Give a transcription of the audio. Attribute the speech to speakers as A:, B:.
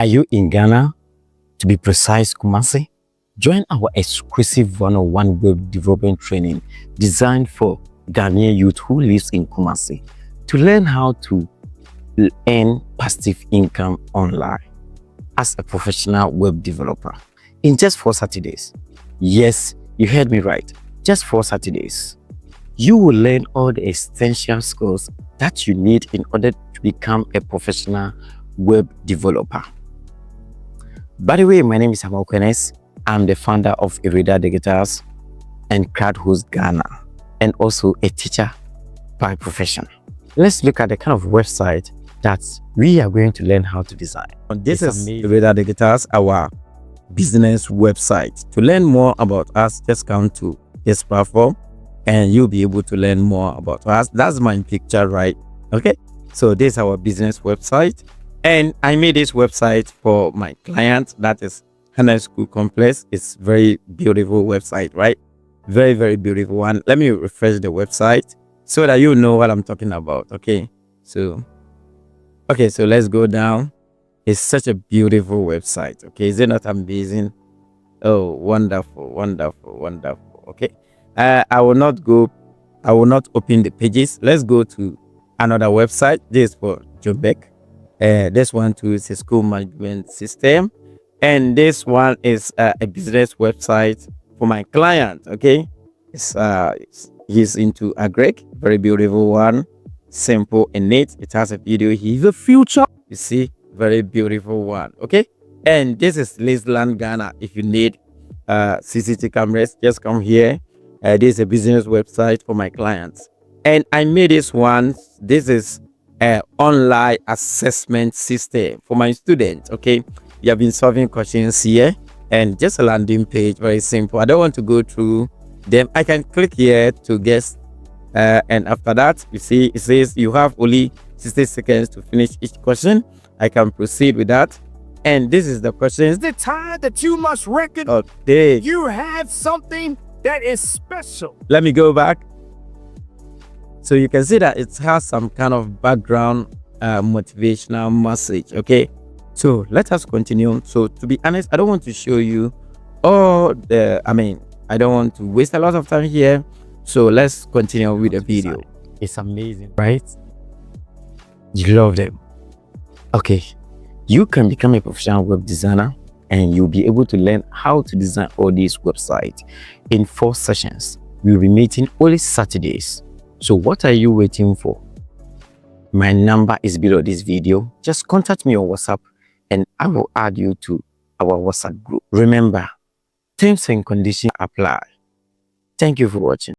A: Are you in Ghana? To be precise, Kumasi? Join our exclusive one-on-one web development training designed for Ghanaian youth who lives in Kumasi to learn how to earn passive income online as a professional web developer in just 4 Saturdays. Yes, you heard me right. Just 4 Saturdays. You will learn all the essential skills that you need in order to become a professional web developer. By the way, my name is Amal Kwenes. I'm the founder of Irida Digitals and CrowdHost Ghana, and also a teacher by profession. Let's look at the kind of website that we are going to learn how to design.
B: This is Irida Digitals, our business website. To learn more about us, just come to this platform and you'll be able to learn more about us. That's my picture, right? Okay, so this is our business website, and I made this website for my client, that is Hana School Complex. It's very beautiful website, right? Very, very beautiful one. Let me refresh the website so that you know what I'm talking about. Okay, so let's go down. It's such a beautiful website. Okay, is it not amazing? Oh, wonderful, wonderful, wonderful. Okay, I will not open the pages. Let's go to another website. This is for Jobek. This one too is a school management system, and this one is a business website for my client. Okay, he's into agric. Very beautiful one, simple and neat. It has a video. He's a future. You see, very beautiful one. Okay, and this is Laceland Ghana. If you need CCTV cameras, just come here. This is a business website for my clients, and I made this one. This is an online assessment system for my students. Okay, you have been solving questions here, and just a landing page, very simple. I don't want to go through them. I can click here to guess, and after that, you see it says you have only 60 seconds to finish each question. I can proceed with that, and this is the question.
C: It's the time that you must reckon you have something that is special.
B: Let me go back. So you can see that it has some kind of background motivational message. Okay, so let us continue. So to be honest, I don't want to show you all the, I don't want to waste a lot of time here. So let's continue with the video.
A: It's amazing, right? You love them. Okay, you can become a professional web designer and you'll be able to learn how to design all these websites in 4 sessions. We'll be meeting only Saturdays. So what are you waiting for? My number is below this video. Just contact me on WhatsApp and I will add you to our WhatsApp group. Remember, terms and conditions apply. Thank you for watching.